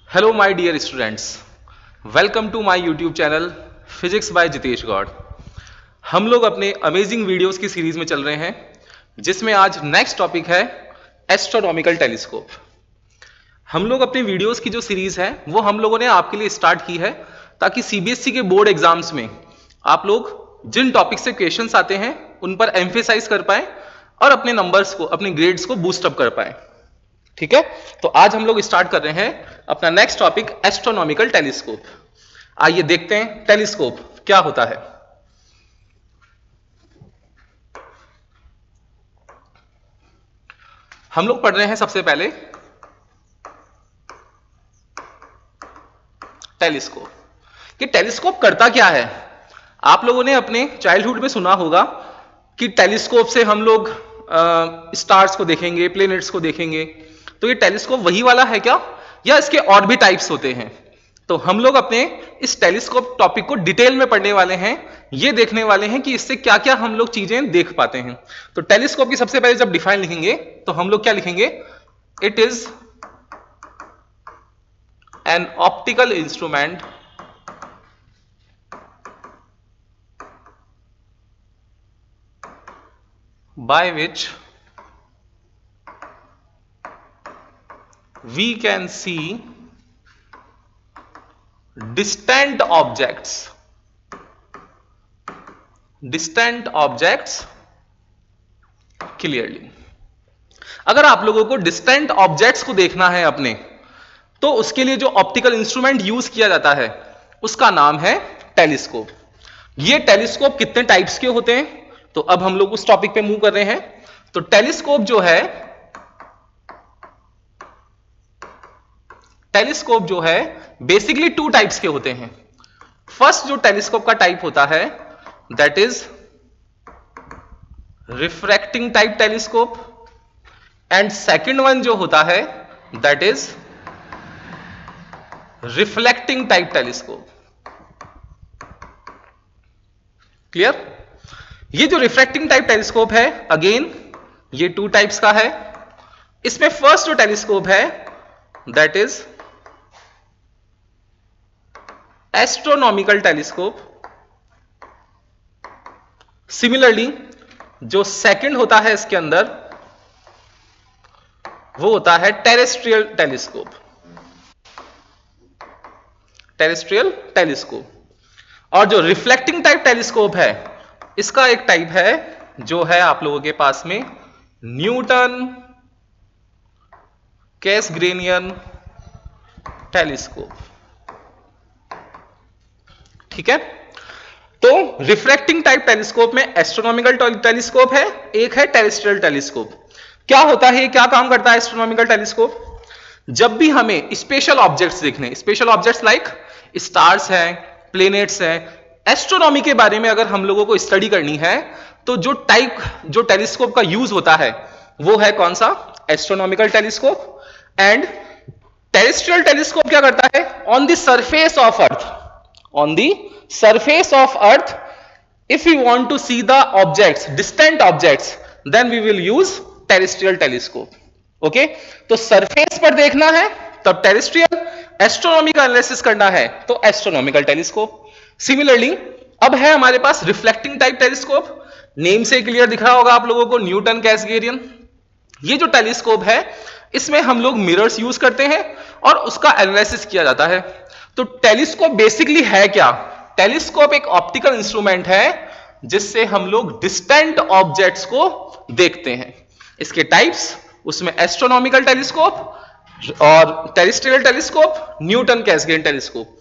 Hello my dear students, welcome to my YouTube channel physics by Jitesh Gaur. हम लोग अपने amazing videos की series में चल रहे हैं जिसमें आज नेक्स्ट टॉपिक है एस्ट्रोनॉमिकल टेलीस्कोप। हम लोग अपने वीडियोस की जो सीरीज है वो हम लोगों ने आपके लिए स्टार्ट की है ताकि सीबीएसई के बोर्ड एग्जाम्स में आप लोग जिन टॉपिक से क्वेश्चंस आते हैं उन पर एम्फेसाइज कर पाए और अपने नंबर्स को, अपने ग्रेड्स को बूस्टअप कर पाए। ठीक है, तो आज हम लोग स्टार्ट कर रहे हैं अपना नेक्स्ट टॉपिक एस्ट्रोनॉमिकल टेलीस्कोप। आइए देखते हैं टेलीस्कोप क्या होता है। हम लोग पढ़ रहे हैं सबसे पहले टेलीस्कोप। कि टेलीस्कोप करता क्या है। आप लोगों ने अपने चाइल्डहुड में सुना होगा कि टेलीस्कोप से हम लोग स्टार्स को देखेंगे, प्लेनेट्स को देखेंगे। तो ये टेलीस्कोप वही वाला है क्या, या इसके और भी टाइप्स होते हैं? तो हम लोग अपने इस टेलीस्कोप टॉपिक को डिटेल में पढ़ने वाले हैं, ये देखने वाले हैं कि इससे क्या क्या हम लोग चीजें देख पाते हैं। तो टेलीस्कोप की सबसे पहले जब डिफाइन लिखेंगे तो हम लोग क्या लिखेंगे? It is an optical instrument by which we can see distant objects clearly। अगर आप लोगों को डिस्टेंट ऑब्जेक्ट्स को देखना है अपने, तो उसके लिए जो ऑप्टिकल इंस्ट्रूमेंट यूज किया जाता है उसका नाम है टेलीस्कोप। ये टेलीस्कोप कितने टाइप्स के होते हैं, तो अब हम लोग उस टॉपिक पे मूव कर रहे हैं। तो टेलीस्कोप जो है बेसिकली टू टाइप्स के होते हैं। फर्स्ट जो टेलीस्कोप का टाइप होता है that is refracting type telescope, and second one जो होता है that is reflecting type telescope. Clear? ये जो रिफ्रैक्टिंग टाइप टेलीस्कोप है, अगेन ये टू टाइप्स का है। इसमें फर्स्ट जो टेलीस्कोप है that is astronomical telescope. Similarly जो सेकंड होता है इसके अंदर वो होता है टेरेस्ट्रियल टेलीस्कोप। और जो रिफ्लेक्टिंग टाइप टेलीस्कोप है, इसका एक टाइप है जो है आप लोगों के पास में न्यूटन कैसग्रेनियन टेलीस्कोप। ठीक है, तो रिफ्रैक्टिंग टाइप टेलीस्कोप में एस्ट्रोनॉमिकल टेलीस्कोप है, एक है टेरेस्ट्रियल टेलीस्कोप। क्या होता है, क्या काम करता है एस्ट्रोनॉमिकल टेलीस्कोप? जब भी हमें स्पेशल ऑब्जेक्ट्स देखने, स्पेशल ऑब्जेक्ट्स लाइक स्टार्स हैं, प्लेनेट्स हैं, एस्ट्रोनॉमी के बारे में अगर हम लोगों को स्टडी करनी है, तो जो टेलीस्कोप का यूज होता है वो है कौन सा? Astronomical telescope. And terrestrial telescope क्या करता है? On the surface of earth if we want to see the objects, distant objects, then we will use terrestrial telescope। Okay, तो सरफेस पर देखना है तब टेरेस्ट्रियल, एस्ट्रोनॉमी का एनालिसिस करना है तो एस्ट्रोनॉमिकल टेलीस्कोप। सिमिलरली अब है हमारे पास रिफ्लेक्टिंग टाइप टेलीस्कोप। नेम से क्लियर दिख रहा होगा आप लोगों को, न्यूटन कैसग्रेनियन। ये जो टेलीस्कोप है इसमें हम लोग मिरर्स यूज करते हैं और उसका एनालिसिस किया जाता है। तो टेलीस्कोप बेसिकली है क्या? टेलीस्कोप एक ऑप्टिकल इंस्ट्रूमेंट है जिससे हम लोग डिस्टेंट ऑब्जेक्ट्स को देखते हैं। इसके टाइप्स, उसमें एस्ट्रोनॉमिकल टेलीस्कोप और टेरेस्ट्रियल टेलीस्कोप, न्यूटन कैसग्रेनियन टेलीस्कोप।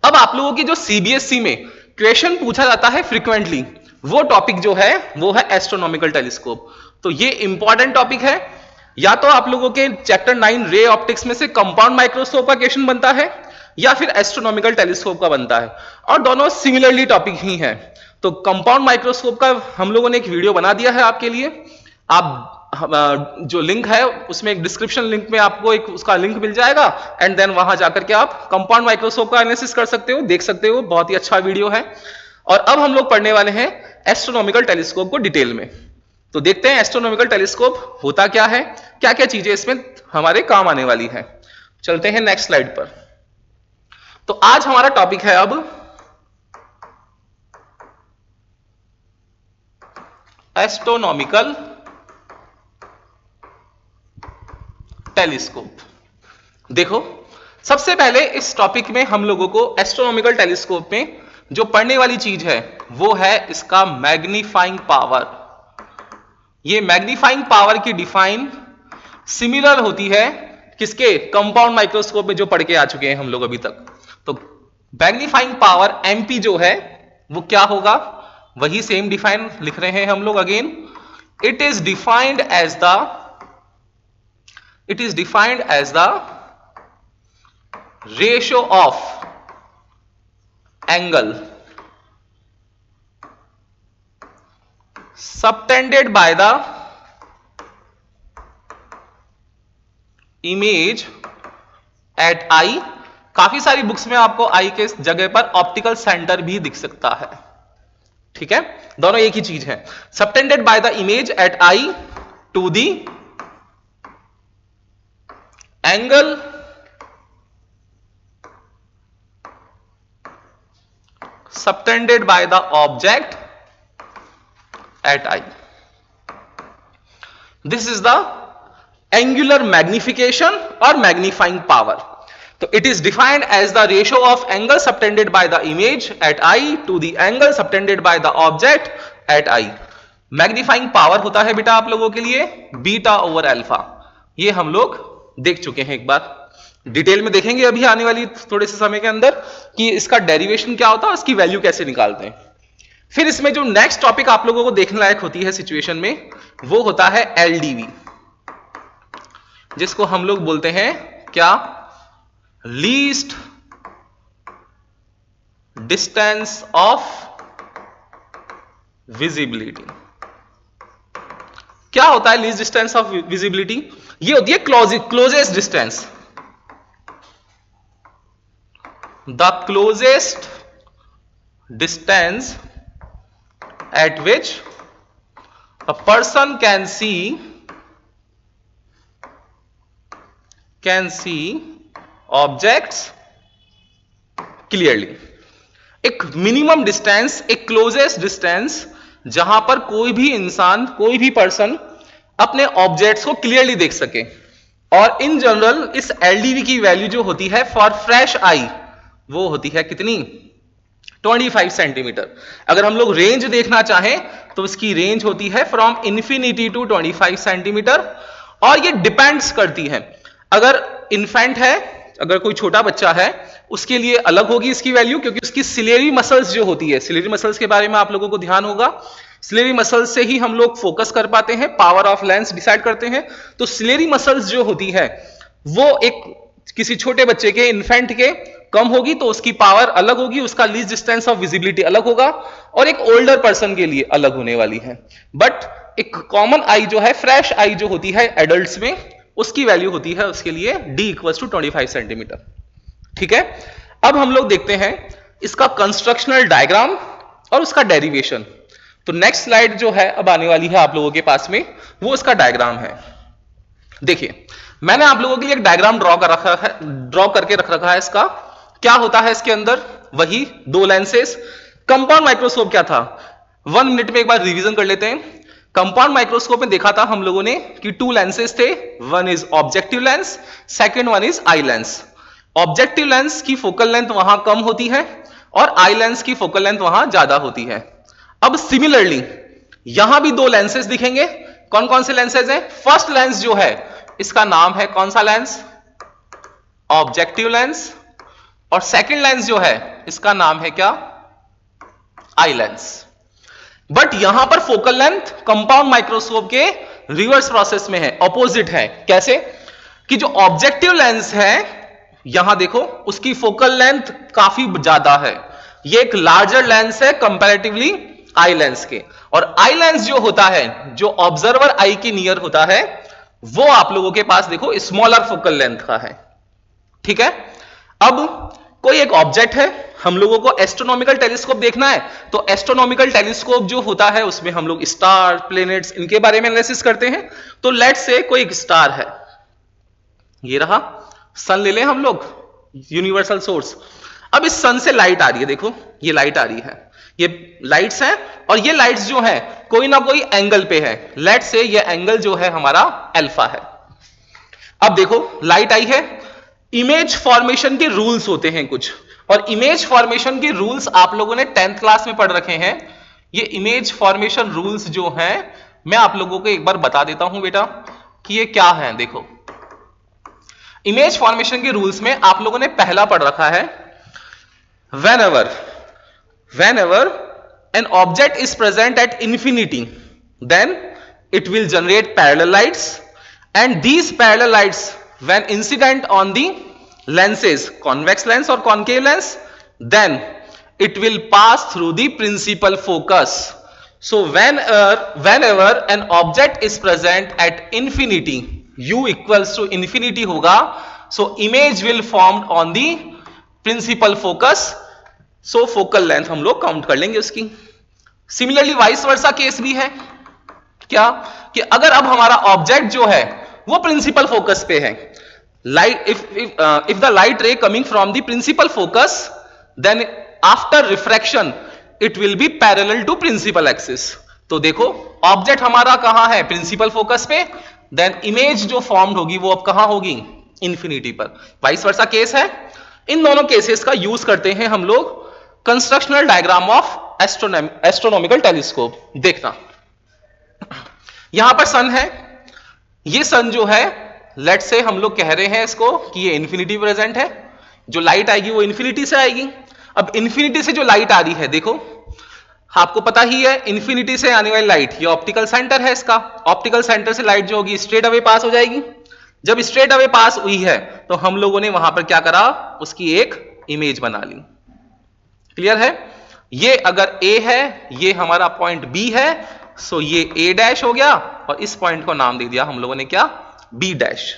अब आप लोगों की जो सीबीएसई में क्वेश्चन पूछा जाता है फ्रीक्वेंटली, वो टॉपिक जो है वो है एस्ट्रोनॉमिकल टेलीस्कोप। तो ये इंपॉर्टेंट टॉपिक है। या तो आप लोगों के चैप्टर 9 रे ऑप्टिक्स में से कंपाउंड माइक्रोस्कोप का क्वेश्चन बनता है या फिर एस्ट्रोनॉमिकल टेलीस्कोप का बनता है, और दोनों सिमिलरली टॉपिक ही हैं। तो कंपाउंड माइक्रोस्कोप का हम लोगों ने एक वीडियो बना दिया है आपके लिए। आप जो लिंक है उसमें एक डिस्क्रिप्शन लिंक में आपको एक उसका लिंक मिल जाएगा, एंड देन वहां जाकर के आप कंपाउंड माइक्रोस्कोप का एनालिसिस कर सकते हो, देख सकते हो। बहुत ही अच्छा वीडियो है। और अब हम लोग पढ़ने वाले हैं एस्ट्रोनॉमिकल टेलीस्कोप को डिटेल में। तो देखते हैं एस्ट्रोनॉमिकल टेलीस्कोप होता क्या है, क्या क्या चीजें इसमें हमारे काम आने वाली है। चलते हैं नेक्स्ट स्लाइड पर। तो आज हमारा टॉपिक है अब एस्ट्रोनॉमिकल टेलीस्कोप। देखो, सबसे पहले इस टॉपिक में हम लोगों को एस्ट्रोनॉमिकल टेलीस्कोप में जो पढ़ने वाली चीज है वो है इसका मैग्नीफाइंग पावर। ये मैग्नीफाइंग पावर की डिफाइन सिमिलर होती है किसके, कंपाउंड माइक्रोस्कोप में जो पढ़ के आ चुके हैं हम लोग अभी तक। तो मैग्नीफाइंग पावर एमपी जो है वो क्या होगा, वही सेम डिफाइन लिख रहे हैं हम लोग again. It is defined as the ratio of angle subtended by the image at eye। काफी सारी बुक्स में आपको आई के जगह पर ऑप्टिकल सेंटर भी दिख सकता है, ठीक है, दोनों एक ही चीज है। Subtended by the image at eye to the angle subtended by the object at eye. This is the angular magnification or magnifying power. So it is defined as the ratio of angle subtended by the image at eye to the angle subtended by the object at eye. Magnifying power होता है बेटा आप लोगों के लिए beta over alpha. ये हम लोग देख चुके हैं, एक बार डिटेल में देखेंगे अभी आने वाली थोड़े से समय के अंदर कि इसका डेरिवेशन क्या होता है, इसकी वैल्यू कैसे निकालते हैं। फिर इसमें जो नेक्स्ट टॉपिक आप लोगों को देखने लायक होती है सिचुएशन में, वो होता है एलडीवी, जिसको हम लोग बोलते हैं क्या, लीस्ट डिस्टेंस ऑफ विजिबिलिटी। क्या होता है लीस्ट डिस्टेंस ऑफ विजिबिलिटी? ये होती है closest distance, the closest distance at which a person can see objects clearly। एक मिनिमम डिस्टेंस, एक क्लोजेस्ट डिस्टेंस जहां पर कोई भी इंसान, कोई भी पर्सन अपने ऑब्जेक्ट्स को क्लियरली देख सके। और इन जनरल इस एलडीवी की वैल्यू जो होती है फॉर फ्रेश आई वो होती है कितनी, 25 सेंटीमीटर। अगर हम लोग रेंज देखना चाहें तो इसकी रेंज होती है फ्रॉम इन्फिनिटी टू 25 सेंटीमीटर। और ये डिपेंड्स करती है, अगर इन्फेंट है, अगर कोई छोटा बच्चा है, उसके लिए अलग होगी इसकी वैल्यू, क्योंकि उसकी सिलेरी मसल्स जो होती है, सिलेरी मसल्स के बारे में आप लोगों को ध्यान होगा। सिलेरी मसल्स से ही हम लोग फोकस कर पाते हैं, पावर ऑफ लेंस डिसाइड करते हैं। तो सिलेरी मसल्स जो होती है वो एक किसी छोटे बच्चे के, इन्फेंट के कम होगी तो उसकी पावर अलग होगी, उसका लीस्ट डिस्टेंस ऑफ विजिबिलिटी अलग होगा, और एक ओल्डर पर्सन के लिए अलग होने वाली है। बट एक कॉमन आई जो है, फ्रेश आई जो होती है एडल्ट्स में, उसकी वैल्यू होती है उसके लिए d = 25 सेंटीमीटर, ठीक है। अब हम लोग देखते हैं इसका कंस्ट्रक्शनल डायग्राम और उसका डेरिवेशन। तो नेक्स्ट स्लाइड जो है अब आने वाली है आप लोगों के पास में, वो इसका डायग्राम है। देखिए, मैंने आप लोगों के लिए एक डायग्राम ड्रॉ करके रख रखा है। इसका क्या होता है, इसके अंदर वही दो लेंसेस। कंपाउंड माइक्रोस्कोप क्या था, 1 मिनट में एक बार रिवीजन कर लेते हैं। कंपाउंड माइक्रोस्कोप में देखा था हम लोगों ने कि 2 लेंसेस थे, one is objective lens, second one is eye lens. Objective lens की फोकल लेंथ वहां कम होती है और आई लेंस की फोकल लेंथ वहां ज्यादा होती है। अब सिमिलरली यहां भी 2 लेंसेस दिखेंगे। कौन कौन से लेंसेज हैं? फर्स्ट लेंस जो है इसका नाम है कौन सा लेंस, ऑब्जेक्टिव लेंस, और सेकंड लेंस जो है इसका नाम है क्या, आई लेंस। बट यहां पर फोकल लेंथ कंपाउंड माइक्रोस्कोप के रिवर्स प्रोसेस में है, ऑपोजिट है। कैसे कि जो ऑब्जेक्टिव लेंस है यहां देखो, उसकी फोकल लेंथ काफी ज्यादा है, ये एक लार्जर लेंस है कंपैरेटिवली आई लेंस के। और आई लेंस जो होता है, जो ऑब्जर्वर आई के नियर होता है, वो आप लोगों के पास देखो स्मॉलर फोकल लेंथ का है, ठीक है। अब कोई एक ऑब्जेक्ट है, हम लोगों को एस्ट्रोनॉमिकल टेलीस्कोप देखना है, तो एस्ट्रोनॉमिकल टेलीस्कोप जो होता है उसमें हम लोग स्टार, प्लेनेट्स, इनके बारे में एनालिसिस करते हैं। तो लेट्स से कोई एक स्टार है, ये रहा सन ले लें हम लोग, यूनिवर्सल सोर्स। अब इस सन से लाइट आ रही है, देखो ये लाइट आ रही है, ये लाइट्स हैं और ये लाइट्स जो है कोई ना कोई एंगल पे है। लेट्स से ये एंगल जो है हमारा अल्फा है। अब देखो लाइट आई है, इमेज फॉर्मेशन के रूल्स होते हैं कुछ, और इमेज फॉर्मेशन के रूल्स आप लोगों ने 10th क्लास में पढ़ रखे हैं। ये इमेज फॉर्मेशन रूल्स जो हैं मैं आप लोगों को एक बार बता देता हूं बेटा कि ये क्या है। देखो इमेज फॉर्मेशन के रूल्स में आप लोगों ने पहला पढ़ रखा है, whenever an object is present at infinity then it will generate parallel lights, and these parallel lights when incident on the lenses, convex lens or concave lens, then it will pass through the principal focus. So whenever an object is present at infinity, u equals to infinity होगा, so image will formed on the principal focus, so focal length हम लोग count कर लेंगे उसकी। Similarly vice versa case भी है क्या, कि अगर अब हमारा ऑब्जेक्ट जो है वो प्रिंसिपल फोकस पे है, light if the light ray coming from the principal focus then after refraction it will be parallel to principal axis. तो देखो ऑब्जेक्ट हमारा कहां है, प्रिंसिपल फोकस पे, देन इमेज जो फॉर्म्ड होगी वो अब कहां होगी, इंफिनिटी पर। वाइस वर्सा केस है। इन दोनों केसेस का यूज करते हैं हम लोग constructional diagram of astronomical telescope. देखना यहां पर सन है, ये सन जो है लेट से हम लोग कह रहे हैं इसको कि ये इंफिनिटी प्रेजेंट है, जो लाइट आएगी वो इंफिनिटी से आएगी। अब इंफिनिटी से जो लाइट आ रही है, देखो आपको पता ही है इंफिनिटी से आने वाली लाइट ये ऑप्टिकल सेंटर है इसका, ऑप्टिकल सेंटर से लाइट जो होगी स्ट्रेट अवे पास हो जाएगी। जब स्ट्रेट अवे पास हुई है तो हम लोगों ने वहां पर क्या करा, उसकी एक इमेज बना ली। क्लियर है, ये अगर A है, ये हमारा पॉइंट B है, सो ये A डैश हो गया और इस पॉइंट को नाम दे दिया हम लोगों ने क्या, B डैश।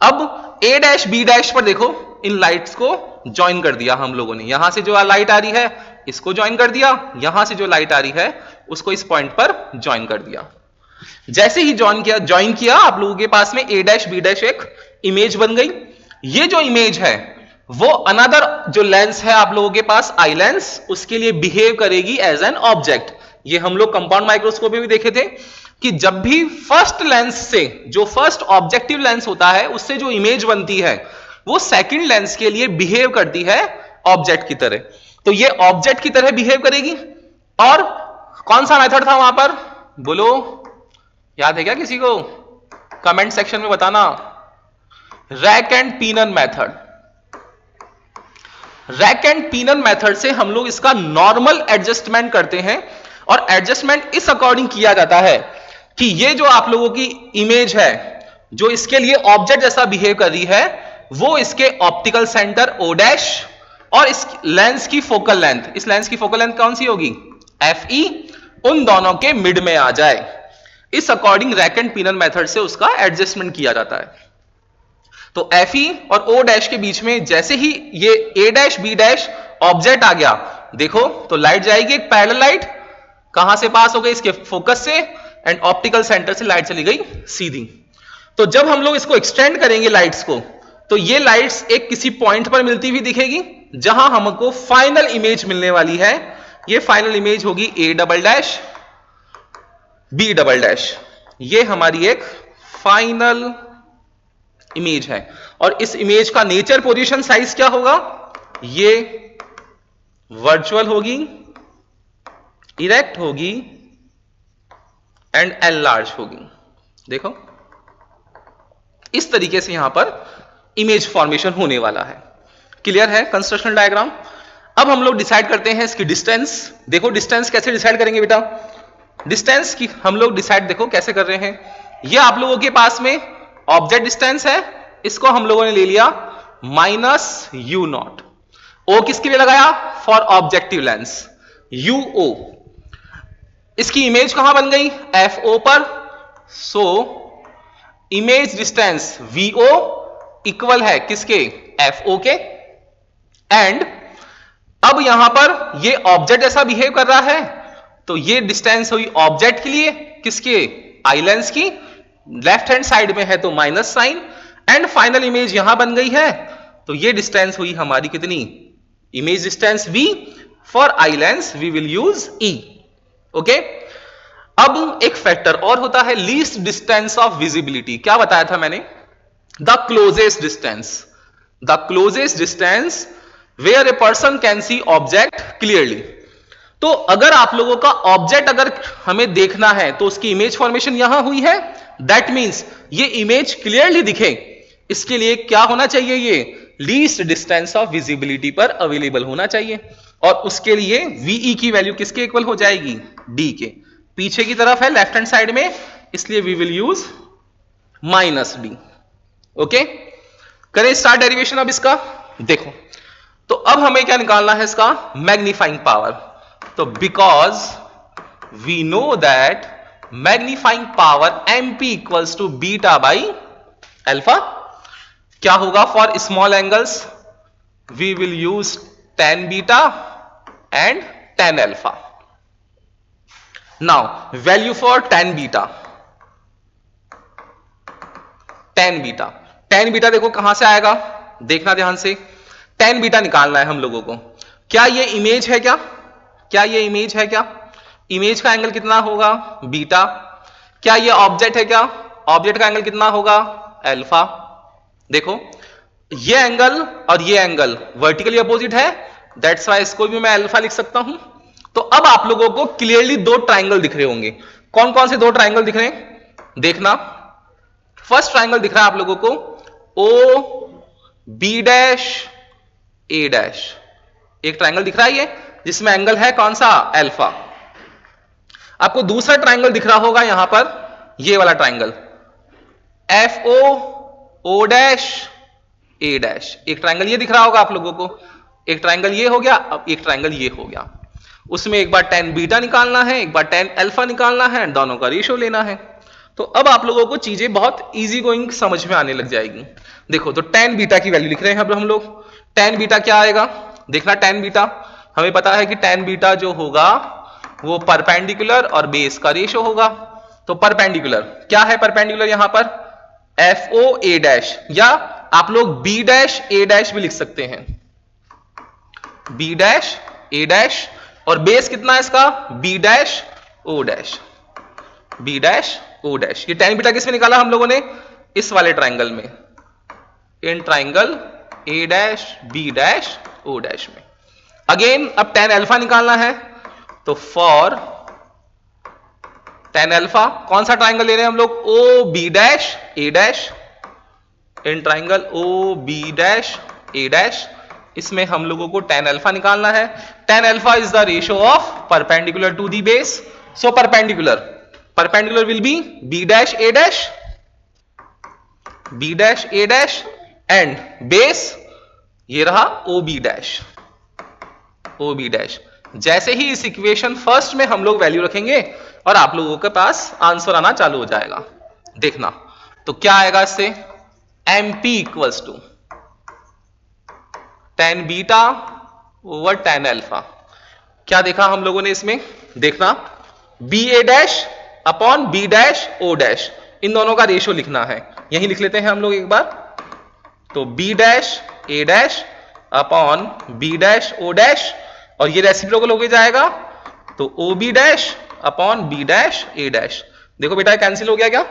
अब A डैश B डैश पर देखो इन लाइट्स को ज्वाइन कर दिया हम लोगों ने, यहां से जो लाइट आ रही है इसको ज्वाइन कर दिया, यहां से जो लाइट आ रही है उसको इस पॉइंट पर ज्वाइन कर दिया। जैसे ही ज्वाइन किया आप लोगों के पास में A डैश B डैश एक इमेज बन गई। ये जो इमेज है वो अनदर जो लेंस है आप लोगों के पास आई लेंस, उसके लिए बिहेव करेगी एज एन ऑब्जेक्ट। ये हम लोग कंपाउंड माइक्रोस्कोप में भी देखे थे कि जब भी फर्स्ट लेंस से, जो फर्स्ट ऑब्जेक्टिव लेंस होता है उससे जो इमेज बनती है वो सेकंड लेंस के लिए बिहेव करती है ऑब्जेक्ट की तरह। तो ये ऑब्जेक्ट की तरह बिहेव करेगी। और कौन सा मेथड था वहां पर, बोलो याद है क्या किसी को, कमेंट सेक्शन में बताना। Rack and pinion method. Rack and pinion method से हम लोग इसका नॉर्मल एडजस्टमेंट करते हैं, और एडजस्टमेंट इस अकॉर्डिंग किया जाता है कि ये जो आप लोगों की इमेज है जो इसके लिए ऑब्जेक्ट जैसा बिहेव कर रही है वो इसके ऑप्टिकल सेंटर O डैश और इस लेंस की फोकल लेंथ, इस लेंस की फोकल लेंथ कौन सी होगी, FE, उन दोनों के मिड में आ जाए। इस according rack and pinion method से उसका एडजस्टमेंट किया जाता है। तो FE और O डैश के बीच में जैसे ही ये A dash B dash object आ गया, देखो तो लाइट जाएगी एक पैरेलल लाइट, कहां से पास हो गई, इसके फोकस से, एंड ऑप्टिकल सेंटर से लाइट चली गई सीधी। तो जब हम लोग इसको एक्सटेंड करेंगे लाइट्स को, तो ये लाइट्स एक किसी पॉइंट पर मिलती हुई दिखेगी जहां हमको फाइनल इमेज मिलने वाली है। ये फाइनल इमेज होगी A double dash B double dash. ये हमारी एक फाइनल इमेज है, और इस इमेज का नेचर पोजीशन साइज क्या होगा, ये वर्चुअल होगी, इरेक्ट होगी एंड एनलार्ज होगी। देखो इस तरीके से यहां पर इमेज फॉर्मेशन होने वाला है। क्लियर है कंस्ट्रक्शनल डायग्राम। अब हम लोग डिसाइड करते हैं इसकी डिस्टेंस। देखो डिस्टेंस कैसे डिसाइड करेंगे बेटा, डिस्टेंस की हम लोग डिसाइड देखो कैसे कर रहे हैं। ये आप लोगों के पास में ऑब्जेक्ट डिस्टेंस है, इसको हम लोगों ने ले लिया -u0। O किसके लिए लगाया, फॉर ऑब्जेक्टिव लेंस, UO। इसकी इमेज कहां बन गई, FO पर। So image distance VO equal है किसके, FO के। एंड अब यहां पर ये ऑब्जेक्ट ऐसा बिहेव कर रहा है, तो ये डिस्टेंस हुई ऑब्जेक्ट के लिए, किसके, आई लेंस की, लेफ्ट हैंड साइड में है तो minus sign, and final image यहां बन गई है तो ये डिस्टेंस हुई हमारी कितनी, image distance v. For eye lens we will use e. Okay, अब एक फैक्टर और होता है लीस्ट डिस्टेंस ऑफ विजिबिलिटी. क्या बताया था मैंने, the closest distance. The closest distance where a person can see object clearly. तो अगर आप लोगों का ऑब्जेक्ट अगर हमें देखना है तो उसकी इमेज फॉर्मेशन यहां हुई है, दैट मींस ये इमेज क्लियरली दिखे, इसके लिए क्या होना चाहिए, ये लीस्ट डिस्टेंस ऑफ विजिबिलिटी पर अवेलेबल होना चाहिए. और उसके लिए वीई की वैल्यू किसके इक्वल हो जाएगी, डी के. पीछे की तरफ है लेफ्ट हैंड साइड में, इसलिए we will use -d. Okay, करें स्टार्ट डेरिवेशन. अब इसका देखो, तो अब हमें क्या निकालना है, इसका मैग्नीफाइंग पावर. तो because we know that magnifying power MP equals to beta by alpha. क्या होगा for small angles, we will use tan beta and tan alpha. Now value for tan beta. tan beta देखो कहां से आएगा, देखना ध्यान से. tan बीटा निकालना है हम लोगों को. क्या ये इमेज है, क्या ये इमेज है, क्या इमेज का एंगल कितना होगा, बीटा. क्या ये ऑब्जेक्ट है, क्या ऑब्जेक्ट का एंगल कितना होगा, अल्फा. देखो ये एंगल और ये एंगल वर्टिकली अपोजिट है, दैट्स वाई इसको भी मैं अल्फा लिख सकता हूं. तो अब आप लोगों को क्लियरली दो ट्राइंगल दिख रहे होंगे. कौन कौन से दो ट्राइंगल दिख रहे हैं, देखना. फर्स्ट ट्राइंगल दिख रहा है आप लोगों को ओ बी डैश ए डैश. एक ट्राइंगल दिख रहा है ये, जिसमें एंगल है कौन सा, अल्फा. आपको दूसरा ट्राइंगल दिख रहा होगा यहां पर, ये वाला triangle F O dash A dash. एक ट्राइंगल ये दिख रहा होगा आप लोगों को, एक ट्राइंगल ये हो गया, अब एक ट्राइंगल ये हो गया. उसमें एक बार tan बीटा निकालना है, एक बार tan अल्फा निकालना है, दोनों का रेशियो लेना है. तो अब आप लोगों को चीजें बहुत इजी गोइंग समझ में आने लग जाएगी. देखो, तो tan बीटा की वैल्यू लिख रहे हैं अब हम लोग. tan बीटा क्या आएगा, देखना. tan बीटा हमें पता है कि tan बीटा जो होगा वो परपेंडिकुलर और बेस का रेशियो होगा. तो परपेंडिकुलर क्या है, परपेंडिकुलर यहां पर एफ ओ ए डैश, या आप लोग बी डैश ए डैश भी लिख सकते हैं, बी डैश ए डैश. और बेस कितना है इसका, B dash O dash, B dash O dash. ये tan बीटा किसमें निकाला हम लोगों ने, इस वाले ट्राइंगल में, in triangle A dash B dash O dash में. अगेन अब tan अल्फा निकालना है, तो फॉर tan अल्फा कौन सा ट्राइंगल ले रहे हैं हम लोग, O B dash A dash, in triangle O B dash A dash. इसमें हम लोगों को tan अल्फा निकालना है. tan alpha is the ratio of perpendicular to the base. So perpendicular will be B dash A dash, B dash A dash, and base ये रहा O B dash, O B dash. जैसे ही इस equation first में हम लोग value रखेंगे और आप लोगों के पास आंसर आना चालू हो जाएगा. देखना तो क्या आएगा इससे, MP equals to tan beta over tan alpha. क्या देखा हम लोगों ने इसमें, देखना B A dash upon B dash O dash, इन दोनों का रेशियो लिखना है. यही लिख लेते हैं हम लोग एक बार. तो B dash A dash upon B dash O dash, और ये रेसिप्रोकल होके जाएगा, तो O B dash upon B dash A dash. देखो बेटा कैंसिल हो गया क्या.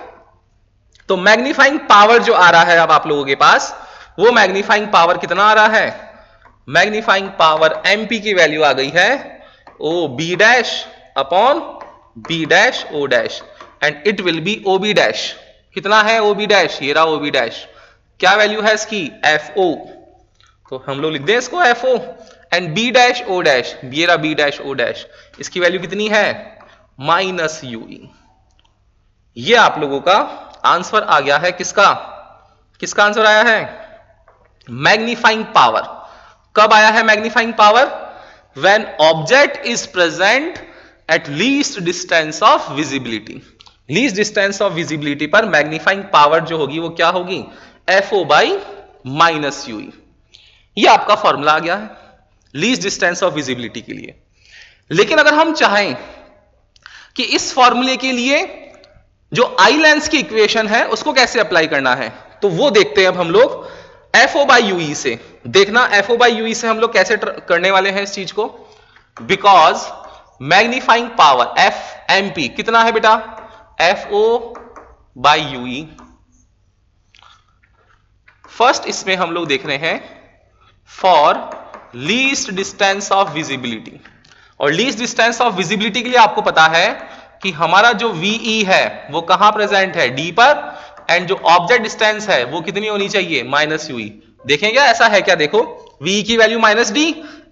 तो मैग्नीफाइंग पावर जो आ रहा है अब आप लोगों के पास, वो मैग्नीफाइंग पावर कितना आ रहा है, मैग्नीफाइंग पावर MP की वैल्यू आ गई है O B dash upon B dash O dash, and it will be O B dash. कितना है ओ बी डैश, ये रहा ओ बी डैश. क्या वैल्यू है इसकी, FO. तो हम लोग लिख दें इसको FO. And B dash O dash, ये रहा बी डैश ओ डैश, इसकी वैल्यू कितनी है, -UE. ये आप लोगों का आंसर आ गया है. किसका आंसर आया है, मैग्नीफाइंग पावर. कब आया है magnifying power, when object is present at least distance of visibility. Least distance of visibility पर मैग्नीफाइंग पावर जो होगी वो क्या होगी, FO बाई -UE. ये आपका फॉर्मूला आ गया है लीस्ट डिस्टेंस ऑफ विजिबिलिटी के लिए. लेकिन अगर हम चाहें कि इस फॉर्मूले के लिए जो आई लेंस की इक्वेशन है उसको कैसे अप्लाई करना है, तो वो देखते हैं अब हम लोग. FO बाई यूई से देखना, FO बाई यूई से हम लोग कैसे करने वाले हैं इस चीज को, बिकॉज मैग्नीफाइंग पावर FMP कितना है बेटा, FO बाई यूई। फर्स्ट इसमें हम लोग देख रहे हैं for least distance of visibility, और लीस्ट डिस्टेंस ऑफ विजिबिलिटी के लिए आपको पता है कि हमारा जो VE है वो कहां प्रेजेंट है, D पर, एंड जो ऑब्जेक्ट डिस्टेंस है वो कितनी होनी चाहिए, माइनस यूई। देखेंगे ऐसा है क्या, देखो VE की वैल्यू माइनस D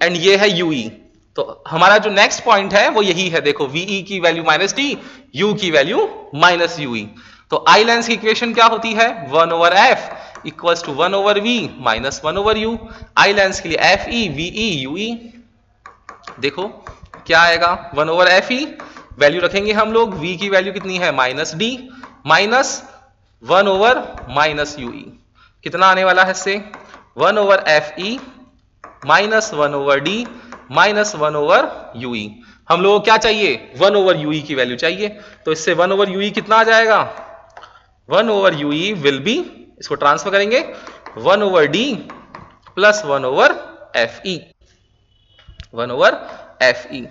एंड ये है UE, तो हमारा जो नेक्स्ट पॉइंट है वो यही है, देखो VE की वैल्यू माइनस D, U की वैल्यू माइनस UE। तो आई लेंस की इक्वेशन क्या होती है, 1/f equals to 1/v minus 1/u। Eye lens के लिए FE VE UE, देखो क्या आएगा, 1/fe वैल्यू रखेंगे हम लोग, V की वैल्यू कितनी है माइनस D माइनस 1/माइनस UE, कितना आने वाला है इससे 1/fe minus 1/d minus 1/UE। हम लोगों को क्या चाहिए, 1/UE की वैल्यू चाहिए, तो इससे 1/UE कितना आ जाएगा, 1/UE विल बी, इसको ट्रांसफर करेंगे 1/d प्लस 1/fe, 1/fe,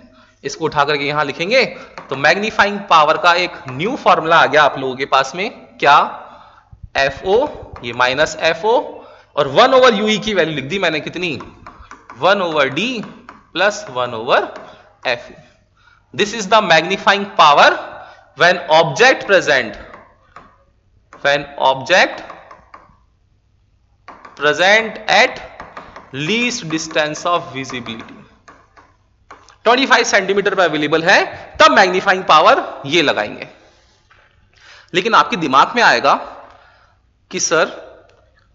इसको उठा करके यहां लिखेंगे तो मैग्नीफाइंग पावर का एक न्यू फॉर्मूला आ गया आप लोगों के पास में, क्या, FO ये माइनस FO और 1/UE की वैल्यू लिख दी मैंने कितनी, 1/d plus 1/fe। This is the magnifying power when object present, when object present at least distance of visibility 25 centimetre पर अवेलेबल है, तब मैग्नीफाइंग पावर ये लगाएंगे। लेकिन आपके दिमाग में आएगा कि सर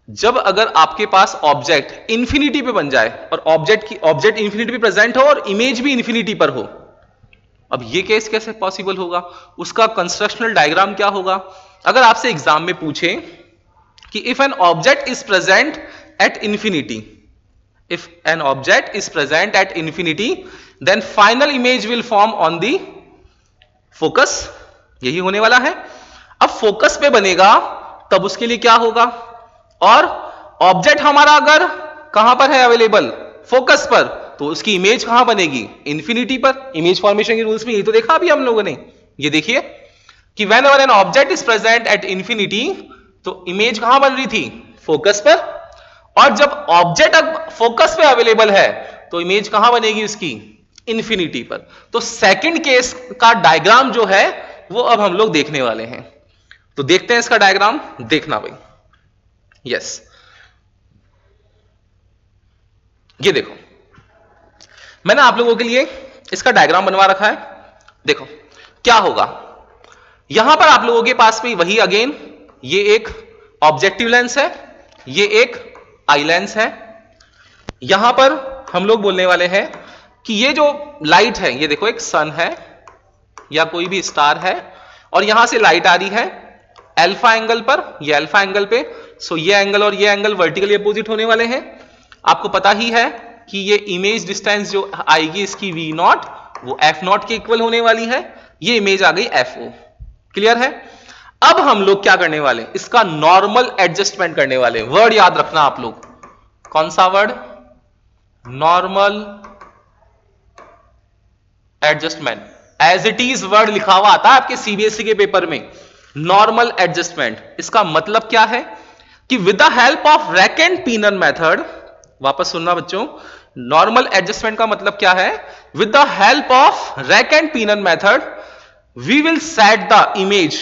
जब अगर आपके पास ऑब्जेक्ट इंफिनिटी पे बन जाए और ऑब्जेक्ट इंफिनिटी पे प्रेजेंट हो और इमेज भी इंफिनिटी पर हो, अब ये केस कैसे पॉसिबल होगा, उसका कंस्ट्रक्शनल डायग्राम क्या होगा। अगर आपसे एग्जाम में पूछे कि if an object is present at infinity, if an object is present at infinity then final image will form on the focus, यही होने वाला है। अब फोकस पे बनेगा तब उसके लिए क्या होगा, और ऑब्जेक्ट हमारा अगर कहां पर है अवेलेबल, फोकस पर, तो उसकी इमेज कहां बनेगी, इंफिनिटी पर। इमेज फॉर्मेशन के रूल्स में यही तो देखा अभी हम लोगों ने, ये देखिए कि whenever an object is present at infinity, तो इमेज कहां बन रही थी, फोकस पर, और जब ऑब्जेक्ट फोकस पे अवेलेबल है तो इमेज कहां बनेगी उसकी, इंफिनिटी पर। तो सेकंड केस का डायग्राम जो है वो अब हम लोग देखने वाले हैं, तो देखते हैं इसका डायग्राम, देखना भाई। यस, ये देखो मैंने आप लोगों के लिए इसका डायग्राम बनवा रखा है। देखो क्या होगा, यहां पर आप लोगों के पास में वही अगेन, ये एक ऑब्जेक्टिव लेंस है, ये एक आई लेंस है। यहां पर हम लोग बोलने वाले हैं कि ये जो लाइट है, ये देखो एक सन है या कोई भी स्टार है, और यहां से लाइट आ रही है अल्फा एंगल पर, ये अल्फा एंगल पे, सो ये एंगल और ये एंगल वर्टिकली अपोजिट होने वाले हैं। आपको पता ही है कि ये इमेज डिस्टेंस जो आएगी इसकी V0 वो F0 के इक्वल होने वाली है, ये इमेज आ गई FO। क्लियर है। अब हम लोग क्या करने वाले, इसका नॉर्मल एडजस्टमेंट करने वाले। वर्ड याद रखना आप लोग, कौन सा word, normal adjustment. As it is word लिखा हुआ आता है आपके CBSE के पेपर में, नॉर्मल एडजस्टमेंट। इसका मतलब क्या है कि with the help of rack and pinion method, वापस सुनना बच्चों, नॉर्मल एडजस्टमेंट का मतलब क्या है, with the help of rack and pinion method we will set the image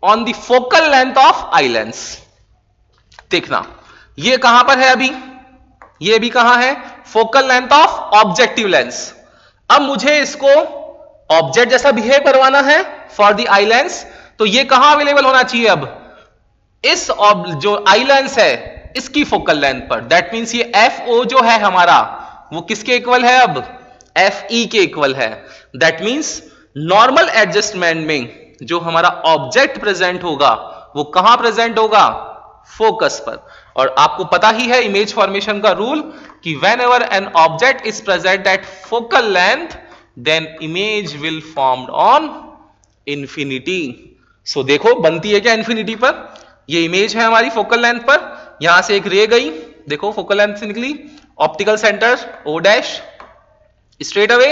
on the focal length of eye lens। देखना ये कहां पर है अभी, ये भी कहां है, focal length of objective lens. अब मुझे इसको ऑब्जेक्ट जैसा बिहेव करवाना है फॉर द आई लेंस, तो ये कहां अवेलेबल होना चाहिए, अब इस जो आई लेंस है इसकी फोकल लेंथ पर। दैट मींस ये FO जो है हमारा वो किसके इक्वल है, अब FE के इक्वल है। दैट मींस नॉर्मल एडजस्टमेंट में जो हमारा ऑब्जेक्ट प्रेजेंट होगा वो कहां प्रेजेंट होगा, फोकस पर। और आपको पता ही है इमेज फॉर्मेशन का रूल कि whenever an object is present at focal length then image will formed on infinity. देखो बनती है क्या इंफिनिटी पर, ये इमेज है हमारी फोकल लेंथ पर, यहां से एक रे गई देखो फोकल लेंथ से निकली, optical centre O dash straight away.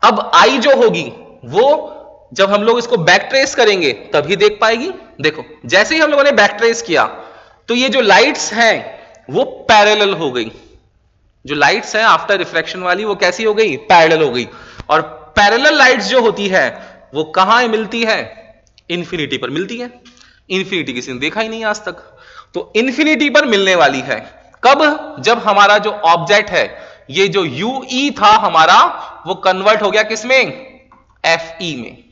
अब आई जो होगी वो जब हम लोग इसको बैक ट्रेस करेंगे तभी देख पाएगी। देखो जैसे ही हम लोगों ने बैक ट्रेस किया तो ये जो लाइट्स हैं वो पैरेलल हो गई, जो लाइट्स हैं आफ्टर रिफ्रैक्शन वाली वो कैसी हो गई, पैरेलल हो गई। और पैरेलल लाइट्स जो होती है वो कहां मिलती है, इंफिनिटी पर मिलती है। इंफिनिटी किसी ने देखा ही नहीं आज तक, तो इंफिनिटी पर मिलने वाली है। कब, जब हमारा जो ऑब्जेक्ट है ये जो यूई था हमारा वो कन्वर्ट हो गया किसमें, एफई में।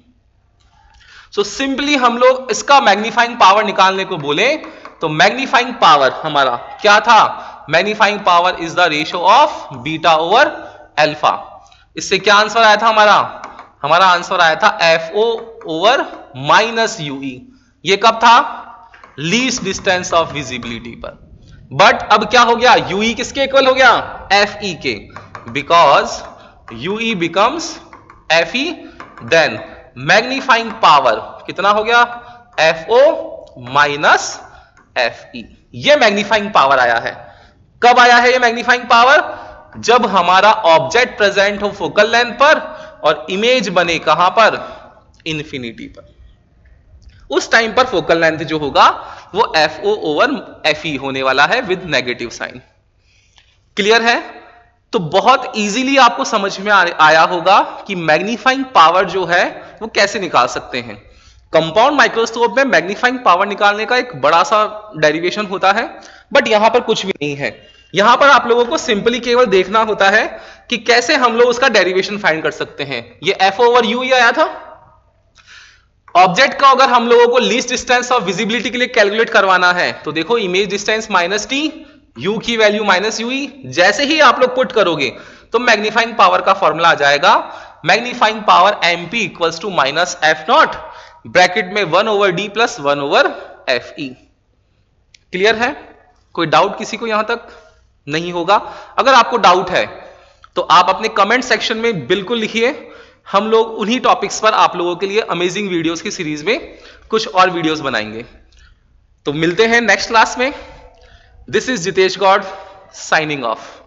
सो सिंपली हम लोग इसका मैग्नीफाइंग पावर निकालने को बोले तो मैग्नीफाइंग पावर हमारा क्या था, magnifying power is the ratio of beta over alpha. इससे क्या आंसर आया था हमारा आंसर आया था एफओ ओवर माइनस यूई। ये कब था, लीस्ट डिस्टेंस ऑफ विजिबिलिटी पर। बट अब क्या हो गया, यूई किसके इक्वल हो गया, एफई के, because UE becomes FE, then magnifying power कितना हो गया, एफओ माइनस एफई। ये मैग्नीफाइंग पावर आया है। कब आया है ये मैग्नीफाइंग पावर, जब हमारा ऑब्जेक्ट प्रेजेंट हो फोकल लेंथ पर और इमेज बने कहां पर, इंफिनिटी पर। उस टाइम पर फोकल लेंथ जो होगा वो एफओ ओवर एफई होने वाला है विद नेगेटिव साइन। क्लियर है। तो बहुत इजीली आपको समझ में आया होगा कि मैग्नीफाइंग पावर जो है वो कैसे निकाल सकते हैं। कंपाउंड माइक्रोस्कोप में मैग्नीफाइंग पावर निकालने का एक बड़ा सा डेरिवेशन होता है, बट यहां पर कुछ भी नहीं है। यहां पर आप लोगों को सिंपली केवल देखना होता है कि कैसे हम लोग उसका डेरिवेशन फाइंड कर सकते हैं। ये एफ ओवर यू ही आया था। ऑब्जेक्ट का अगर हम लोगों को लीस्ट डिस्टेंस ऑफ विजिबिलिटी के लिए कैलकुलेट करवाना है तो देखो image distance minus T, U की वैल्यू माइनस यूई। जैसे ही आप लोग पुट करोगे तो मैग्नीफाइंग पावर का फॉर्मूला आ जाएगा, magnifying power MP equals to minus F naught, bracket में 1 over D plus 1 over F E. Clear है। कोई डाउट किसी को यहां तक नहीं होगा। अगर आपको डाउट है तो आप अपने कमेंट सेक्शन में बिल्कुल लिखिए। हम लोग उन्हीं टॉपिक्स पर आप लोगों के लिए अमेजिंग वीडियोस की सीरीज में कुछ और वीडियोस बनाएंगे। तो मिलते हैं नेक्स्ट क्लास में। This is Jitesh Gaur signing of.